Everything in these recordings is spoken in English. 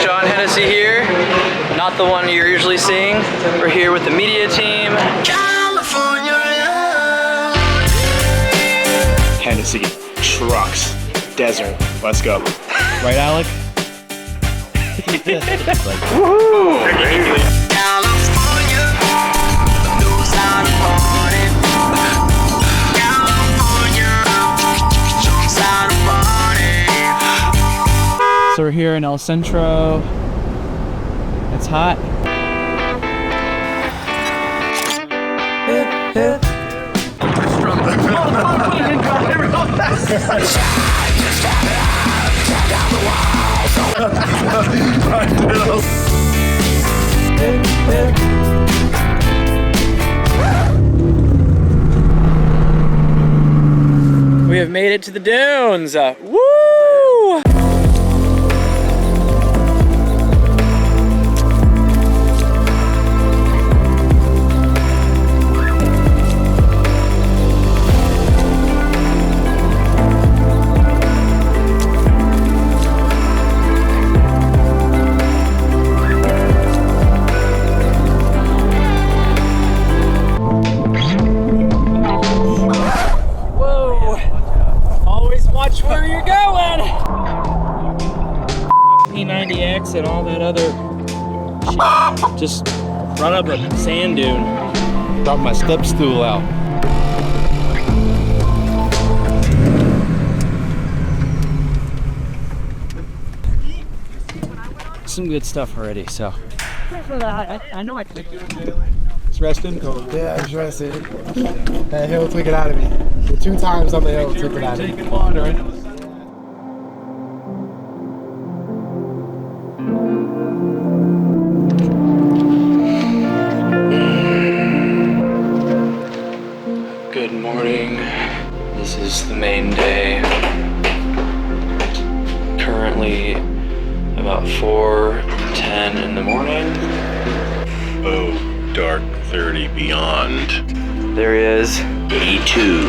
John Hennessey here, not the one you're usually seeing. We're here with the media team. Hennessey, trucks, desert, let's go. Right, Alec? Like, woohoo! So we're here in El Centro. It's hot. We have made it to the dunes. Woo! Where you're going? P90X and all that other shit. Just run up a sand dune. Got my step stool out. Some good stuff already, so. I know I can. It's resting? Yeah, I just rested. That hill took it out of me. The 2 times on the hill took it out of me. Good morning. This is the main day. Currently about 4:10 in the morning. Oh, dark 30 beyond. There he is. 82.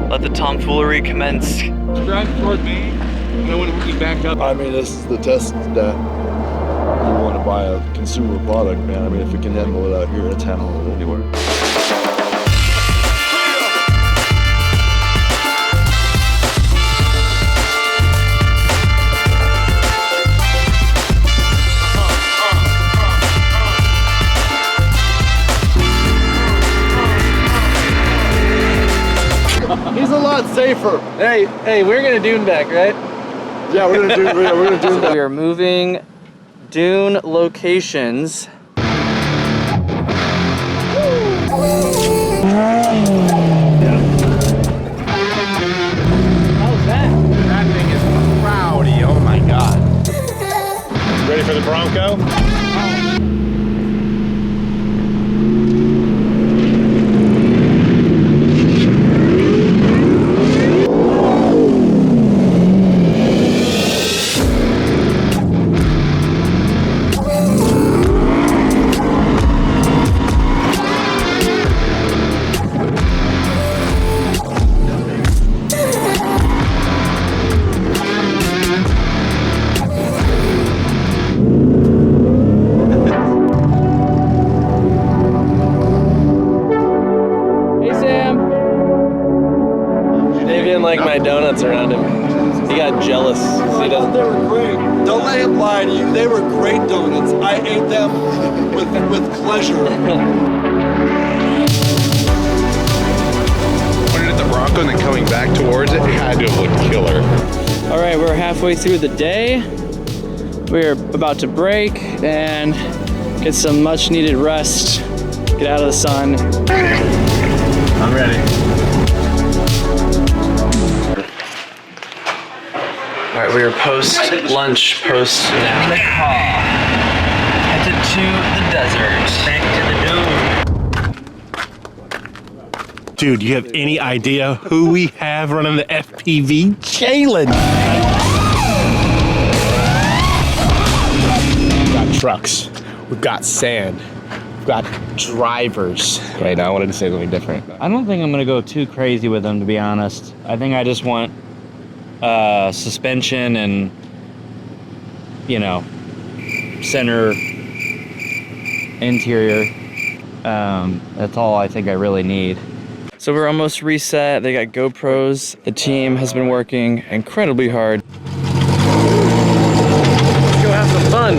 Let the tomfoolery commence. Driving toward me, and I want to be back up. I mean, this is the test that you want to buy a consumer product, man. I mean, if it can handle it out here, it's handling it anywhere. He's a lot safer. Hey, we're gonna dune back, right? Yeah, we're gonna do that. We are moving dune locations. How's that? That thing is rowdy, oh my god. Ready for the Bronco? Like my donuts around him. He got jealous. So he doesn't. They were great. Don't let him lie to you. They were great donuts. I ate them with pleasure. Pointed at the Bronco and then coming back towards it had to have looked killer. All right, we're halfway through the day. We're about to break and get some much needed rest. Get out of the sun. I'm ready. All right, we are post-lunch, post-nap. Headed to the desert. Back to the dune. Dude, you have any idea who we have running the FPV? Jalen! We've got trucks, we've got sand, we've got drivers. Wait, I wanted to say something different. I don't think I'm gonna go too crazy with them, to be honest. I think I just want suspension and, you know, center interior. That's all I think I really need. So we're almost reset. They got GoPros. The team has been working incredibly hard. Let's go have some fun.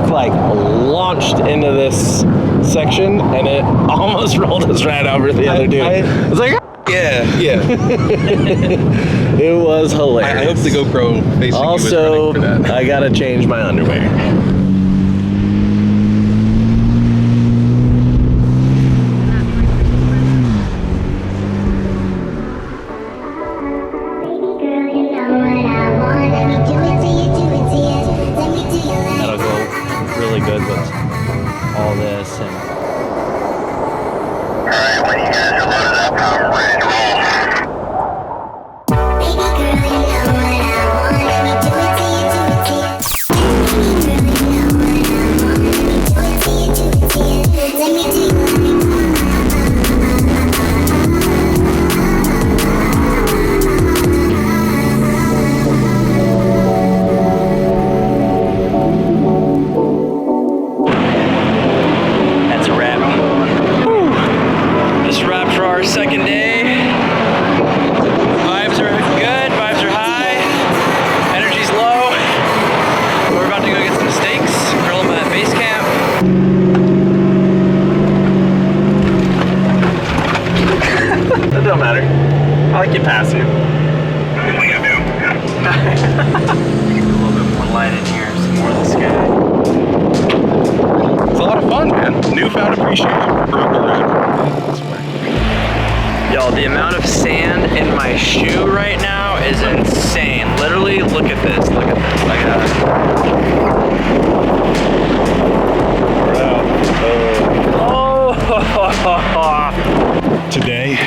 Like launched into this section and it almost rolled us right over the other dude. I was like, yeah. It was hilarious. I hope the GoPro basically also, was running for that. I gotta change my underwear. Really good with all this and alright, when you guys are loaded up, I'm ready to roll. Baby girl, you know what I want. Let me do it to you, do it to you. Baby girl, you know what I want. Let me do it to you, do it to you. Let me do you second day. Vibes are good, vibes are high, energy's low. We're about to go get some steaks, grill them at base camp. That don't matter. I like you passive. a little bit more light in here, some more of the sky. It's a lot of fun, man. Newfound appreciation for Bronco Raptor. Y'all, the amount of sand in my shoe right now is insane. Literally, look at this. Look at this. Look at Today,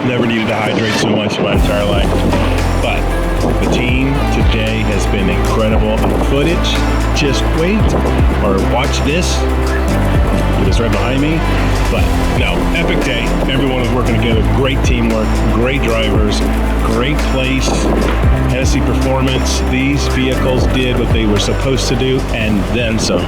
never needed to hydrate so much in my entire life. But the team today has been incredible. Footage, just wait or watch this. It was right behind me, but no, epic day. Everyone was working together, great teamwork, great drivers, great place. Hennessey Performance, these vehicles did what they were supposed to do and then some.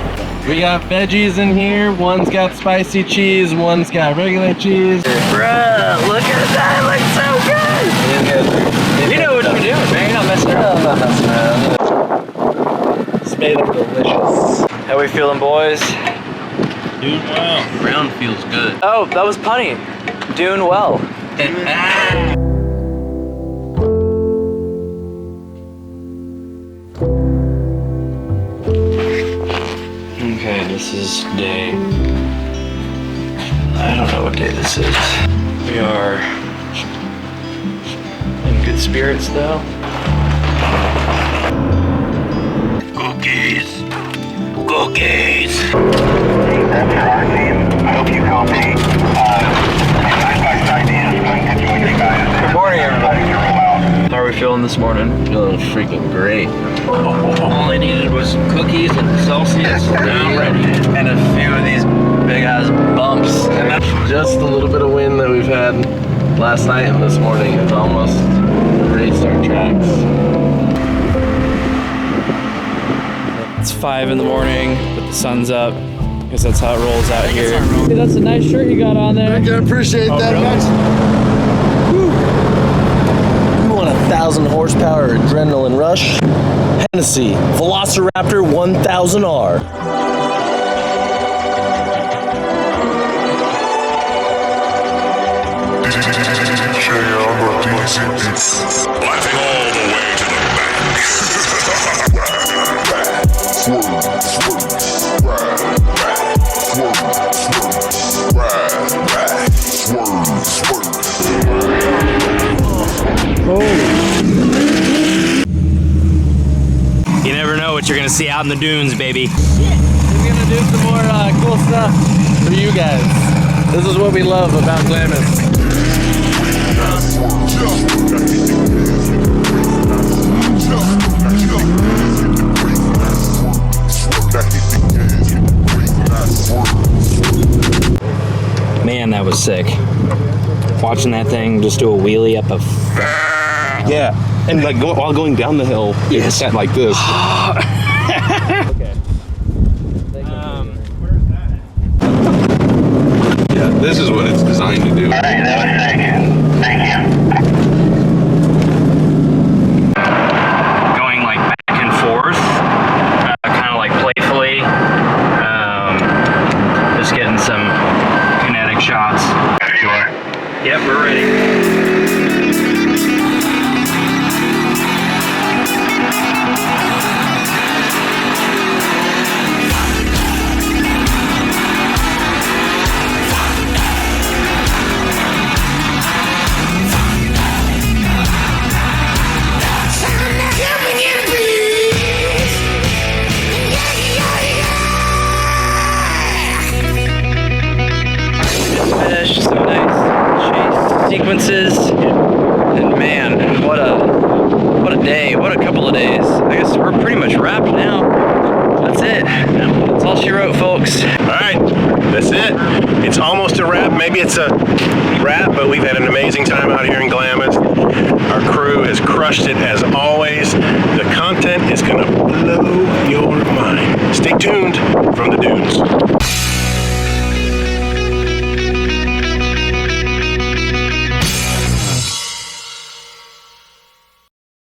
We got veggies in here. One's got spicy cheese, one's got regular cheese. Bruh, look at that. It looks so good. You know what you're doing, man. You're not messing around. I'm not messing around. It's made them delicious. How we feeling, boys? Doing well. Ground feels good. Oh, that was punny. Doing well. Okay, this is day... I don't know what day this is. We are in good spirits, though. Cookies. Cookies. That's our team. I hope you copy. 959 is going to join you guys. Good morning, everybody. How are we feeling this morning? Feeling freaking great. All I needed was some cookies and Celsius. Now I'm ready. And a few of these big ass bumps. And that's Just a little bit of wind that we've had last night and this morning is almost raced our tracks. It's 5 in the morning, but the sun's up. Because that's how it rolls out here. Hey, that's a nice shirt you got on there. I can appreciate that much. You want 1,000 horsepower adrenaline rush? Hennessey VelociRaptor 1000R. Laughing all the way to the bank. You never know what you're gonna see out in the dunes, baby. What are we gonna do some more cool stuff for you guys. This is what we love about Glamis. Man, that was sick. Watching that thing just do a wheelie up a... Yeah, and like while going down the hill, it's set like this. Okay. Yeah, this is what it's designed to do. Alright, that was sick. Thank you. Going like back and forth, kind of like playfully. Just getting some kinetic shots. There you are. Yep, we're ready. Finished some nice chase sequences, and man, what a day, what a couple of days. I guess we're pretty much wrapped now. That's it. That's all she wrote, folks. All right, that's it. It's almost a wrap. Maybe it's a wrap, but we've had an amazing time out here in Glamis. Our crew has crushed it as always. The content is gonna blow your mind. Stay tuned from the dunes.